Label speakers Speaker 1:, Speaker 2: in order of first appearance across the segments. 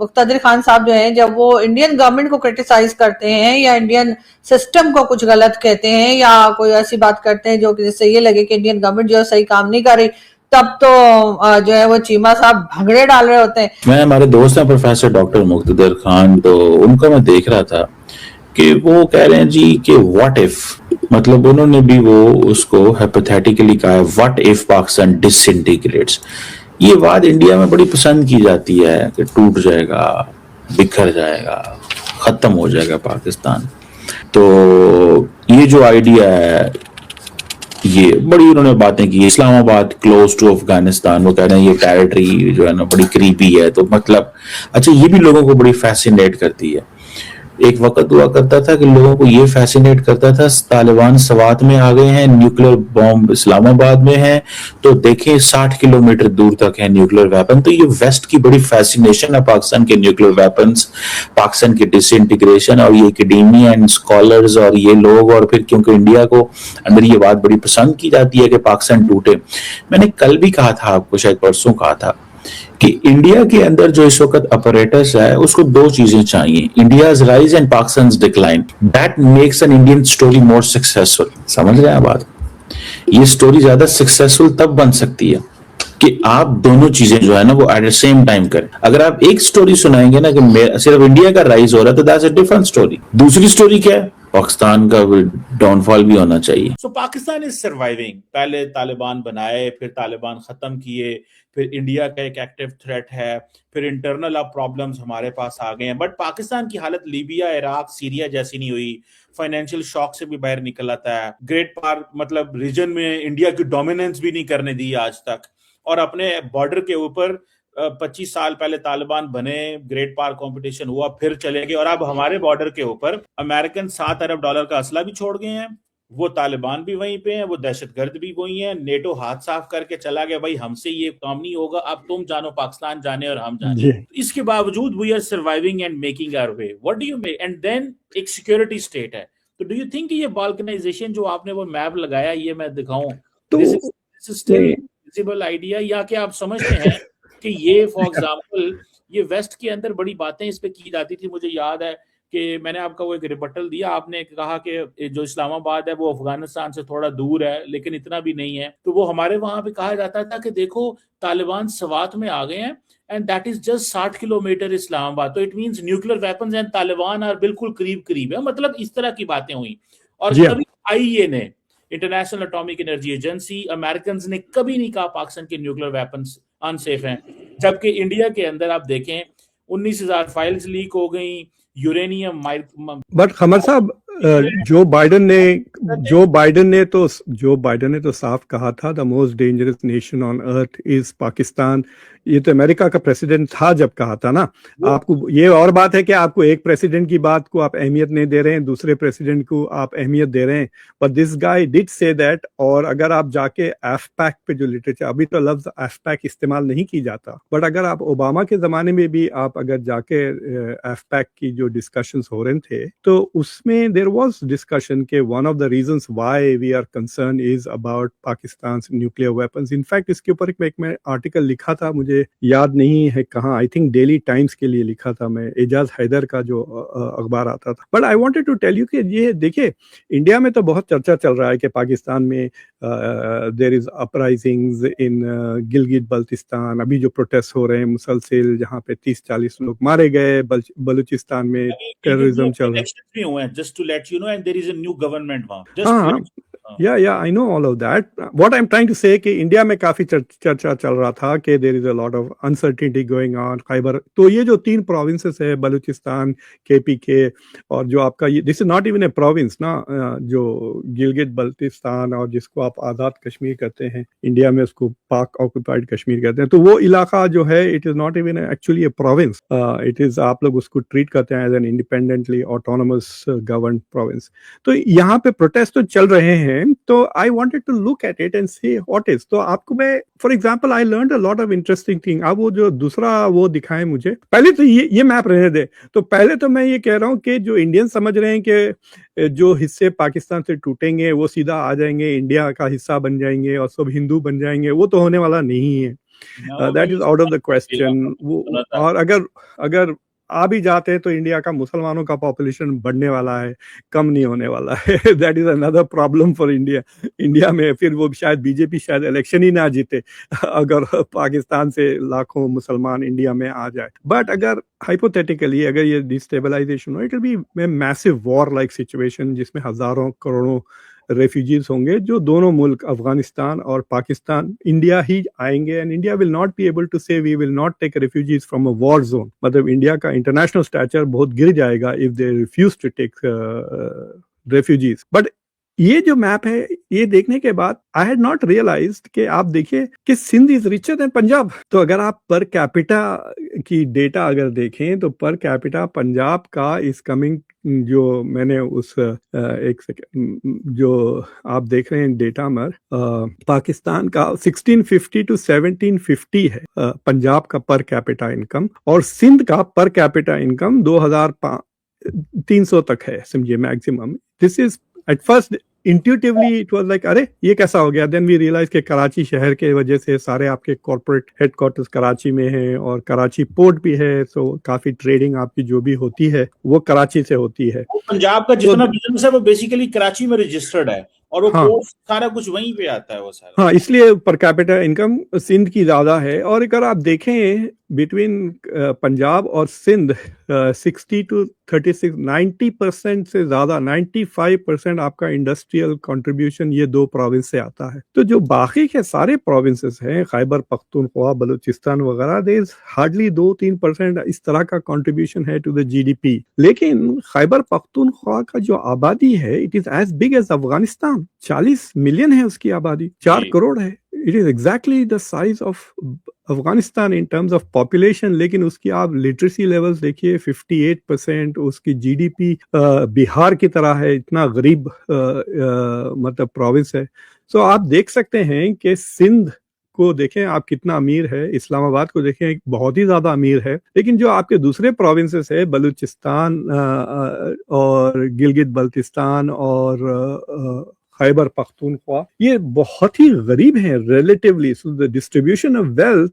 Speaker 1: मुक्तादिर खान साहब जो हैं, जब वो इंडियन गवर्नमेंट को क्रिटिसाइज करते हैं या इंडियन सिस्टम को कुछ गलत कहते हैं या कोई ऐसी बात करते हैं जो कि जिससे ये लगे कि इंडियन गवर्नमेंट जो है सही काम नहीं कर रही, तब तो जो है वो चीमा साहब भंगड़े डाल रहे होते हैं।
Speaker 2: मैं हमारे दोस्त हैं प्रोफेसर डॉक्टर मुक्तादिर खान, तो उनका मैं देख रहा था कि वो कह रहे हैं जी कि व्हाट इफ, मतलब उन्होंने भी वो उसको हाइपोथेटिकली कहा है, व्हाट इफ पाकिस्तान डिसइंटीग्रेट्स। ये बात इंडिया में बड़ी पसंद की जाती है कि टूट जाएगा, बिखर जाएगा, खत्म हो जाएगा पाकिस्तान। तो ये जो आइडिया है, ये बड़ी उन्होंने बातें की। इस्लामाबाद क्लोज टू अफगानिस्तान, वो कह रहे हैं ये टेरिटरी जो है ना बड़ी करीबी है, तो मतलब अच्छा ये भी लोगों को बड़ी फैसिनेट करती है। एक वक्त हुआ करता था कि लोगों को ये फैसिनेट करता था तालिबान सवात में आ गए हैं, न्यूक्लियर बॉम्ब इस्लामाबाद में है, तो देखें 60 किलोमीटर दूर तक है न्यूक्लियर वेपन। तो ये वेस्ट की बड़ी फैसिनेशन है पाकिस्तान के न्यूक्लियर वेपन्स, पाकिस्तान की डिसइंटीग्रेशन, और ये एकेडमिया एंड स्कॉलर्स और ये लोग, और फिर क्योंकि इंडिया को अंदर ये बात बड़ी पसंद की जाती है कि पाकिस्तान टूटे। मैंने कल भी कहा था आपको, शायद परसों कहा था कि इंडिया के अंदर जो इस वक्त अपरेटस है उसको दो चीजें चाहिए, India's rise and Pakistan decline. That makes an Indian story more successful. समझ रहे हैं बात? ये स्टोरी ज्यादा सक्सेसफुल तब बन सकती है कि आप दोनों चीजें जो है ना वो एट द सेम टाइम करें। अगर आप एक स्टोरी सुनाएंगे ना कि सिर्फ इंडिया का राइज हो रहा है, तो दैट्स अ डिफरेंट स्टोरी। दूसरी स्टोरी क्या है? पाकिस्तान का डाउनफॉल भी होना चाहिए।
Speaker 3: सो पाकिस्तान इज सर्वाइविंग। पहले तालिबान बनाए, फिर तालिबान खत्म किए, फिर इंडिया का एक एक्टिव थ्रेट है, फिर इंटरनल अब प्रॉब्लम्स हमारे पास आ गए हैं। बट पाकिस्तान की हालत लीबिया, इराक, सीरिया जैसी नहीं हुई। फाइनेंशियल शॉक से भी बाहर निकल आता है। ग्रेट पार मतलब रीजन में इंडिया की डोमिनेंस भी नहीं करने दी आज तक, और अपने बॉर्डर के ऊपर 25 साल पहले तालिबान बने, ग्रेट पार कंपटीशन हुआ, फिर चले गए, और अब हमारे बॉर्डर के ऊपर अमेरिकन $7 अरब का असला भी छोड़ गए हैं। वो तालिबान भी वहीं पे हैं, वो दहशतगर्द भी वहीं हैं। नेटो हाथ साफ करके चला गया, भाई हमसे ये काम नहीं होगा, अब तुम जानो, पाकिस्तान जाने और हम जाने। इसके बावजूद we are surviving and making our way. What do you make? And then एक सिक्योरिटी स्टेट है। तो डू यू थिंक ये बाल्कनाइजेशन जो आपने वो मैप लगाया, ये मैं दिखाऊं, this is still visible idea, या कि आप समझते हैं कि ये फॉर एग्जांपल ये वेस्ट के अंदर बड़ी बातें इस पे की जाती थी? मुझे याद है कि मैंने आपका वो एक रिबटल दिया, आपने कहा कि जो इस्लामाबाद है वो अफगानिस्तान से थोड़ा दूर है, लेकिन इतना भी नहीं है। तो वो हमारे वहां पे कहा जाता था कि देखो तालिबान सवात में आ गए हैं, and that is just 60 kilometre Islamabad, तो it means nuclear weapons and Taliban are बिल्कुल करीब करीब है। मतलब इस तरह की बातें हुई। और कभी आईईए ने, international atomic energy agency, American ने कभी नहीं कहा पाकिस्तान के न्यूक्लियर वेपन्स अनसेफ हैं। जबकि इंडिया के अंदर आप देखें 19,000 फाइल्स लीक हो गई, यूरेनियम।
Speaker 4: बट खमर साहब, जो बाइडन ने तो साफ कहा था the most dangerous nation on earth is Pakistan. ये तो अमेरिका का प्रेसिडेंट था जब कहा था ना। आपको ये और बात है कि आपको एक प्रेसिडेंट की बात को आप अहमियत नहीं दे रहे हैं, दूसरे प्रेसिडेंट को आप अहमियत दे रहे हैं, but this guy did say that. और अगर आप जाके एफपैक पे जो लिटरेचर, अभी तो लफ्ज एफपैक इस्तेमाल नहीं की जाता, बट अगर आप ओबामा के जमाने में भी आप अगर जाके एफपैक की जो डिस्कशंस हो रहे थे, तो उसमें देयर वाज डिस्कशन के one of the reasons why we are concern is about Pakistan nuclear weapons. In fact इसके ऊपर एक मैं आर्टिकल लिखा था, मुझे याद नहीं है कहाँ, आई थिंक डेली टाइम्स के लिए लिखा था मैं, एजाज हैदर का जो अखबार आता था। But I wanted to tell you कि ये देखिए, इंडिया में तो बहुत चर्चा चल रहा है कि पाकिस्तान में देयर इज अपराइजिंग्स इन गिलगित बल्तिस्तान, अभी जो प्रोटेस्ट हो रहे हैं मुसलसल, जहाँ पे 30-40 लोग मारे गए, बलूचिस्तान में टेररिज्म चल रहा है।
Speaker 3: Just to let you know, and there is a new government वहाँ।
Speaker 4: हाँ, yeah, I know all of that. What I'm trying to say कि इंडिया में काफी चर्चा चल रहा था कि there is a lot of uncertainty going on। Khyber, तो ये जो 3 प्रोविंसेस है, बलूचिस्तान, KPK, और जो आपका ये, this is not even a province ना, जो गिलगित बल्तिस्तान, और जिसको आप आज़ाद कश्मीर कहते हैं, इंडिया में उसको पाक ऑक्युपाइड कश्मीर कहते हैं, तो वो इलाका जो है it is not even actually a province, it is, आप लोग उसको ट्रीट करते हैं as an independently autonomous govern province. तो यहाँ पे प्रोटेस्ट तो चल रहे हैं, तो I wanted to look at it and see what is. तो आपको मैं, for example, I learned a lot of interesting thing. अब वो जो दूसरा वो दिखाएं मुझे, पहले तो ये मैप रहने दे। तो पहले तो मैं ये कह रहा हूँ कि जो इंडियन समझ रहे हैं कि जो हिस्से पाकिस्तान से टूटेंगे वो सीधा आ जाएंगे, इंडिया का हिस्सा बन जाएंगे और सब हिंदू बन जाएंगे, वो तो होने वाला नहीं है। That is out of the question. और अगर आ भी जाते हैं तो इंडिया का मुसलमानों का पॉपुलेशन बढ़ने वाला है, कम नहीं होने वाला है। That is another problem for India में फिर वो शायद बीजेपी शायद इलेक्शन ही ना जीते अगर पाकिस्तान से लाखों मुसलमान इंडिया में आ जाए। बट अगर हाइपोथेटिकली अगर ये डिस्टेबलाइजेशन हो, it will be massive war like situation जिसमें हजारों करोड़ों रेफ्यूजीज होंगे जो दोनों मुल्क अफगानिस्तान और पाकिस्तान इंडिया ही आएंगे, and India will not be able to say we will not take refugees from a war zone. मतलब इंडिया का इंटरनेशनल स्टैचर बहुत गिर जाएगा if they refuse to take refugees. But ये जो मैप है ये देखने के बाद आई हैड नॉट रियलाइज्ड कि आप देखिए कि Sindh is richer than Punjab. तो अगर आप पर कैपिटा की डेटा अगर देखें तो पर कैपिटा पंजाब का इज कमिंग, जो मैंने उस एक सेकेंड जो आप देख रहे हैं डेटा में, पाकिस्तान का 1650 to 1750 है पंजाब का पर कैपिटा इनकम, और सिंध का पर कैपिटा इनकम 2300 तक है समझिए maximum. This is at first intuitively it was like अरे ये कैसा हो गया। देन वी रियलाइज कि कराची शहर के वजह से सारे आपके कॉर्पोरेट हेडक्वार्टर्स कराची में है और कराची पोर्ट भी है, सो काफी ट्रेडिंग आपकी जो भी होती है वो कराची से होती है।
Speaker 3: पंजाब का जितना बिजनेस है वो बेसिकली कराची में रजिस्टर्ड है और वो पोर्ट सारा कुछ वहीं पे आता है वो सारा।
Speaker 4: हाँ, इसलिए पर कैपिटा इनकम सिंध की ज्यादा है। और अगर आप देखें बिटवीन पंजाब और सिंध 60 to 36 90% से ज्यादा 95% आपका इंडस्ट्रियल कंट्रीब्यूशन ये दो प्रोविंस से आता है। तो जो बाकी के सारे प्रोविंसेस हैं खैबर पख्तूनख्वा बलूचिस्तान वगैरह, देयर इज हार्डली 2-3% इस तरह का कंट्रीब्यूशन है टू द जीडीपी। लेकिन खैबर पख्तूनख्वा का जो आबादी है it is as big as Afghanistan. 40 million है उसकी आबादी, 4 करोड़ है। It is exactly the size of Afghanistan in terms of population. लेकिन उसकी आप लिटरेसी लेवल्स देखिए 58%, उसकी जीडीपी बिहार की तरह है, इतना गरीब मतलब प्रोविंस है। सो आप देख सकते हैं कि सिंध को देखें आप कितना अमीर है, इस्लामाबाद को देखें बहुत ही ज्यादा अमीर है। लेकिन जो आपके दूसरे प्रोविंसेस है बलूचिस्तान और गिलगित बल्तिस्तान और खैबर पख्तूनख्वा, ये बहुत ही गरीब हैं relatively. So the distribution of wealth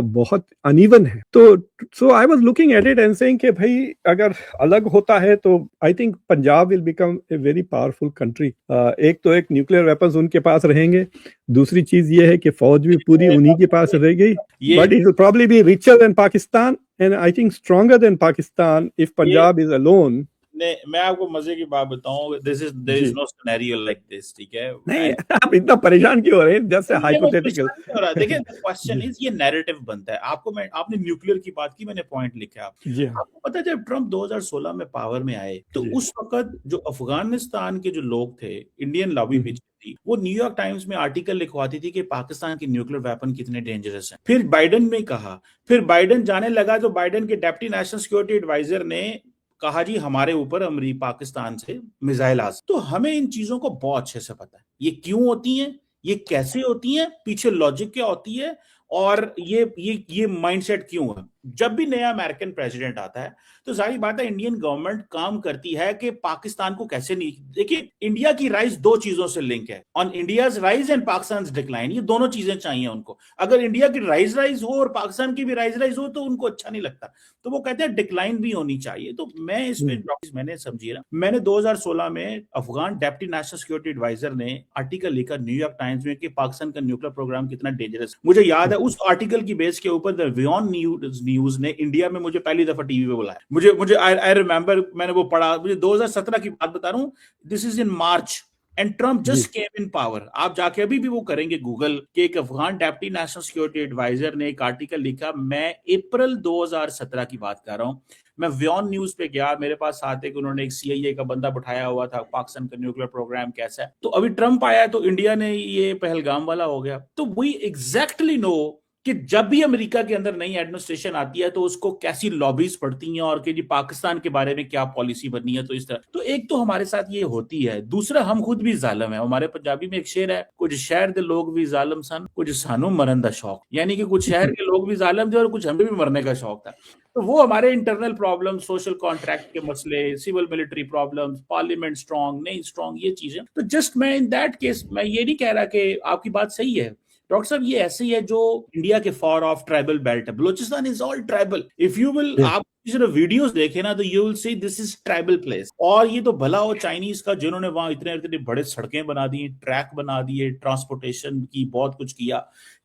Speaker 4: बहुत अनइवन है। तो so I was looking at it and saying कि भाई अगर अलग होता है तो I think Punjab will become a very powerful country. एक तो एक न्यूक्लियर वेपन्स उनके पास रहेंगे, दूसरी चीज ये है कि फौज भी पूरी उन्हीं के पास रहेगी, but it will probably be richer than Pakistan and I think stronger than Pakistan if Punjab is alone.
Speaker 3: मैं आपको मजे की बात बताऊं, there is no scenario like this, ठीक है?
Speaker 4: नहीं, आप इतना परेशान क्यों हो रहे हैं? Just hypothetical.
Speaker 3: देखिए क्वेश्चन इज ये नैरेटिव बनता है। आपने न्यूक्लियर की बात की, मैंने पॉइंट लिखा। आपको पता है जब ट्रम्प 2016 में पावर में आए तो उस वक्त जो अफगानिस्तान के जो लोग थे, इंडियन लॉबी भी थी, वो न्यूयॉर्क टाइम्स में आर्टिकल लिखवाती थी कि पाकिस्तान के न्यूक्लियर वेपन कितने डेंजरस हैं। फिर बाइडेन ने कहा, फिर बाइडेन जाने लगा तो बाइडेन के डेप्टी नेशनल सिक्योरिटी एडवाइजर ने कहा जी हमारे ऊपर अमेरिका पाकिस्तान से मिसाइल आ। तो हमें इन चीजों को बहुत अच्छे से पता है, ये क्यों होती हैं, ये कैसे होती हैं, पीछे लॉजिक क्या होती है, और ये माइंडसेट क्यों है। जब भी नया अमेरिकन प्रेसिडेंट आता है तो जाहिर बात है इंडियन गवर्नमेंट काम करती है कि पाकिस्तान को कैसे नहीं। देखिए इंडिया की राइज दो चीजों से लिंक है, on India's rise and Pakistan decline. ये दोनों चीजें चाहिए उनको। अगर इंडिया की राइज हो और पाकिस्तान की भी राइज हो तो उनको अच्छा नहीं लगता, तो वो कहते हैं डिक्लाइन भी होनी चाहिए। तो मैं इसमें मैंने समझिए ना, मैंने 2016 में Afghan deputy national security adviser ने आर्टिकल लिखा न्यूयॉर्क टाइम्स में कि पाकिस्तान का न्यूक्लियर प्रोग्राम कितना डेंजरस। मुझे याद है उस आर्टिकल की बेस के ऊपर द वियॉन न्यूज ने इंडिया में मुझे पहली दफा टीवी पे बुलाया। मुझे आई रिमेंबर, मैंने वो पढ़ा, मुझे 2017 की बात बता रहा हूं, this is in March and Trump just came in power. आप जाके अभी भी वो करेंगे गूगल के एक Afghan deputy national security adviser ने एक आर्टिकल लिखा। मैं अप्रैल 2017 की बात कर रहा हूं। मैं वियॉन न्यूज पे गया, मेरे पास साथ एक उन्होंने एक CIA का बंदा बैठाया हुआ था, पाकिस्तान का न्यूक्लियर प्रोग्राम कैसा है। तो अभी ट्रम्प आया तो इंडिया ने ये पहलगाम वाला हो गया। तो वी एग्जैक्टली नो कि जब भी अमेरिका के अंदर नई एडमिनिस्ट्रेशन आती है तो उसको कैसी लॉबीज पड़ती हैं और कि जी पाकिस्तान के बारे में क्या पॉलिसी बननी है। तो इस तरह तो एक तो हमारे साथ ये होती है, दूसरा हम खुद भी जालिम है। हमारे पंजाबी में एक शेर है, कुछ शहर के लोग भी जालिम सन, कुछ सानू मरन का शौक। यानी कि कुछ शहर के लोग भी जालिम थे और कुछ हमें भी मरने का शौक था। तो वो हमारे इंटरनल प्रॉब्लम, सोशल कॉन्ट्रैक्ट के मसले, civil military problems, parliament strong नहीं स्ट्रांग, ये चीजें। तो जस्ट मैं इन दैट केस मैं ये नहीं कह रहा कि आपकी बात सही है, डॉक्टर साहब ये ऐसे ही है जो इंडिया के फॉर ऑफ ट्राइबल बेल्ट है, Balochistan is all tribal. If you will आप सिर्फ वीडियोस देखे ना तो you will see this is tribal place. और ये तो भला हो चाइनीज का जिन्होंने वहां इतने इतने बड़े सड़कें बना दी, ट्रैक बना दिए, ट्रांसपोर्टेशन की बहुत कुछ किया।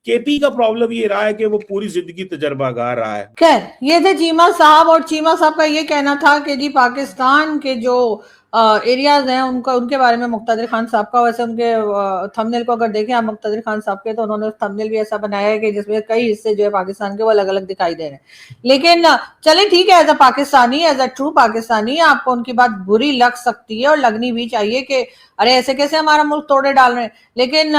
Speaker 3: केपी का प्रॉब्लम ये रहा है कि वो पूरी जिंदगी तजर्बागार रहा है।
Speaker 1: खैर, ये थे चीमा साहब, और चीमा साहब का ये कहना था कि जी पाकिस्तान के जो एरियाज हैं उनका, उनके बारे में मुक्तदिर खान साहब का, वैसे उनके थंबनेल को अगर देखें आप मुक्तदिर खान साहब के, तो उन्होंने थंबनेल भी ऐसा बनाया है कि जिसमें कई हिस्से जो है पाकिस्तान के वो अलग अलग दिखाई दे रहे हैं। लेकिन चले ठीक है, as a Pakistani, as a true Pakistani आपको उनकी बात बुरी लग सकती है और लगनी भी चाहिए कि अरे ऐसे कैसे हमारा मुल्क तोड़े डाल रहे हैं। लेकिन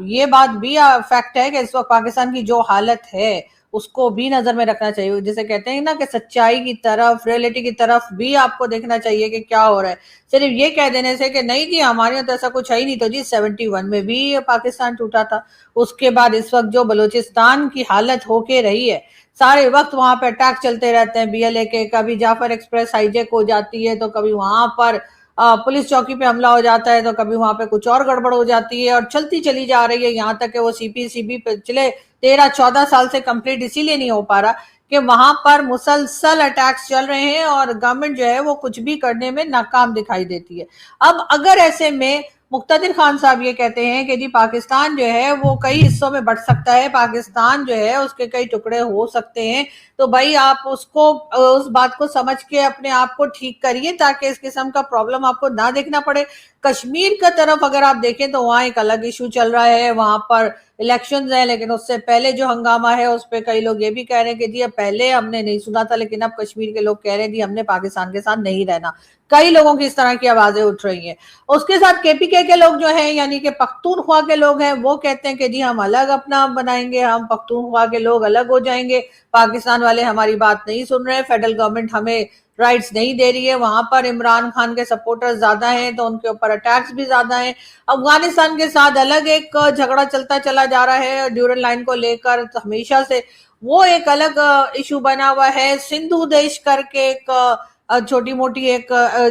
Speaker 1: ये बात भी फैक्ट है कि इस वक्त पाकिस्तान की जो हालत है उसको भी नजर में रखना चाहिए। जैसे कहते हैं ना कि सच्चाई की तरफ, रियलिटी की तरफ भी आपको देखना चाहिए कि क्या हो रहा है। सिर्फ ये कह देने से कि नहीं जी हमारे यहाँ तो ऐसा कुछ है ही नहीं, तो जी 71 में भी पाकिस्तान टूटा था। उसके बाद इस वक्त जो बलूचिस्तान की हालत होके रही है, सारे वक्त वहां पे अटैक चलते रहते हैं BLA के, कभी जाफर एक्सप्रेस हाईजैक हो जाती है, तो कभी वहां पर पुलिस चौकी पे हमला हो जाता है, तो कभी वहां पे कुछ और गड़बड़ हो जाती है, और चलती चली जा रही है यहाँ तक कि वो CPCB पिछले 13-14 साल से कंप्लीट इसीलिए नहीं हो पा रहा कि वहां पर मुसलसल अटैक्स चल रहे हैं और गवर्नमेंट जो है वो कुछ भी करने में नाकाम दिखाई देती है। अब अगर ऐसे में मुक्तदिर खान साहब ये कहते हैं कि जी पाकिस्तान जो है वो कई हिस्सों में बंट सकता है, पाकिस्तान जो है उसके कई टुकड़े हो सकते हैं, तो भाई आप उसको, उस बात को समझ के अपने आप को ठीक करिए ताकि इस किस्म का प्रॉब्लम आपको ना देखना पड़े। कश्मीर का तरफ अगर आप देखें तो वहां एक अलग इशू चल रहा है, वहां पर इलेक्शंस है, लेकिन उससे पहले जो हंगामा है उस पर कई लोग ये भी कह रहे हैं कि जी पहले हमने नहीं सुना था, लेकिन अब कश्मीर के लोग कह रहे हैं जी हमने पाकिस्तान के साथ नहीं रहना। कई लोगों की इस तरह की आवाजें उठ रही हैं। उसके साथ KPK के लोग जो हैं, यानी कि पख्तूनख्वा के लोग हैं, वो कहते हैं कि जी हम अलग अपना बनाएंगे, हम पख्तूनख्वा के लोग अलग हो जाएंगे, पाकिस्तान वाले हमारी बात नहीं सुन रहे, फेडरल गवर्नमेंट हमें राइट्स नहीं दे रही है। वहां पर इमरान खान के सपोर्टर्स ज्यादा हैं तो उनके ऊपर अटैक्स भी ज्यादा हैं। अफगानिस्तान के साथ अलग एक झगड़ा चलता चला जा रहा है ड्यूरल लाइन को लेकर, तो हमेशा से वो एक अलग इशू बना हुआ है। सिंधु देश करके एक छोटी मोटी एक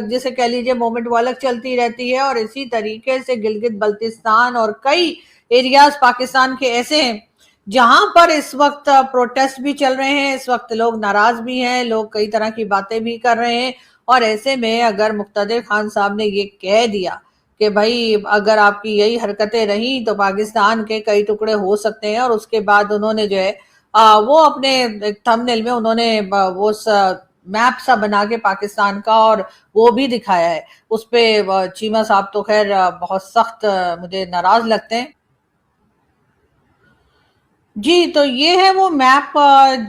Speaker 1: जिसे कह लीजिए मूवमेंट वो अलग चलती रहती है, और इसी तरीके से गिलगित बल्तिस्तान और कई एरियाज पाकिस्तान के ऐसे हैं जहां पर इस वक्त प्रोटेस्ट भी चल रहे हैं, इस वक्त लोग नाराज भी हैं, लोग कई तरह की बातें भी कर रहे हैं। और ऐसे में अगर मुक्तदिर खान साहब ने ये कह दिया कि भाई अगर आपकी यही हरकतें रही तो पाकिस्तान के कई टुकड़े हो सकते हैं, और उसके बाद उन्होंने जो है वो अपने थंबनेल में उन्होंने वो मैप सा बना के पाकिस्तान का और वो भी दिखाया है। उस पे चीमा साहब तो खैर बहुत सख्त मुझे नाराज लगते हैं जी। तो ये है वो मैप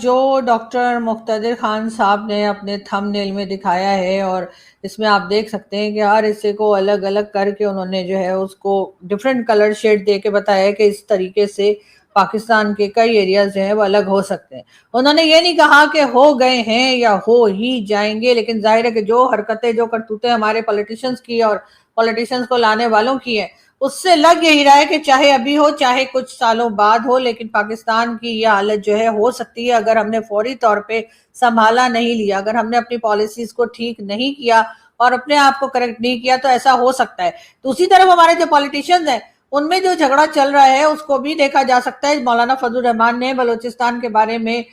Speaker 1: जो डॉक्टर मुक्तदिर खान साहब ने अपने थंबनेल में दिखाया है, और इसमें आप देख सकते हैं कि हर हिस्से को अलग अलग करके उन्होंने जो है उसको डिफरेंट कलर शेड दे के बताया है कि इस तरीके से पाकिस्तान के कई एरियाज जो है वो अलग हो सकते हैं। उन्होंने ये नहीं कहा कि हो गए हैं या हो ही जाएंगे, लेकिन जाहिर है कि जो हरकतें, जो करतूतें हमारे पॉलिटिशियंस की और पॉलिटिशियंस को लाने वालों की है, उससे लग यही रहा है कि चाहे अभी हो चाहे कुछ सालों बाद हो, लेकिन पाकिस्तान की यह हालत जो है हो सकती है अगर हमने फौरी तौर पे संभाला नहीं लिया, अगर हमने अपनी पॉलिसीज को ठीक नहीं किया और अपने आप को करेक्ट नहीं किया, तो ऐसा हो सकता है। दूसरी तरफ हमारे जो पॉलिटिशियंस हैं उनमें जो झगड़ा चल रहा है उसको भी देखा जा सकता है। मौलाना फजल रहमान ने बलूचिस्तान के बारे में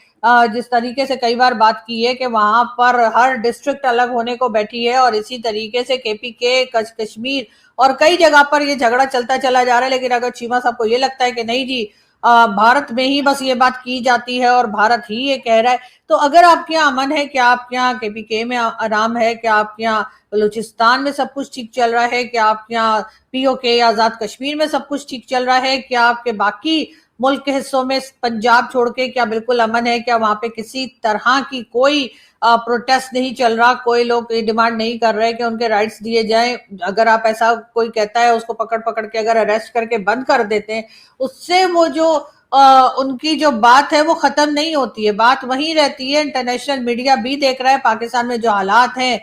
Speaker 1: जिस तरीके से कई बार बात की है कि वहां पर हर डिस्ट्रिक्ट अलग होने को बैठी है, और इसी तरीके से KPK, कश्मीर और कई जगह पर ये झगड़ा चलता चला जा रहा है। लेकिन अगर चीमा साहब को ये लगता है कि नहीं जी भारत में ही बस ये बात की जाती है और भारत ही ये कह रहा है, तो अगर आपके यहाँ अमन है, क्या आपके यहाँ KPK में आराम है, क्या आपके यहाँ बलूचिस्तान में सब कुछ ठीक चल रहा है, क्या आपके यहाँ POK आजाद कश्मीर में सब कुछ ठीक चल रहा है, क्या आपके बाकी मुल्क के हिस्सों में पंजाब छोड़ के क्या बिल्कुल अमन है, क्या वहां पे किसी तरह की कोई प्रोटेस्ट नहीं चल रहा, कोई लोग ये डिमांड नहीं कर रहे कि उनके राइट्स दिए जाएं? अगर आप ऐसा कोई कहता है उसको पकड़ पकड़ के अगर अरेस्ट करके बंद कर देते हैं, उससे वो जो उनकी जो बात है वो खत्म नहीं होती है, बात वहीं रहती है। इंटरनेशनल मीडिया भी देख रहा है पाकिस्तान में जो हालात हैं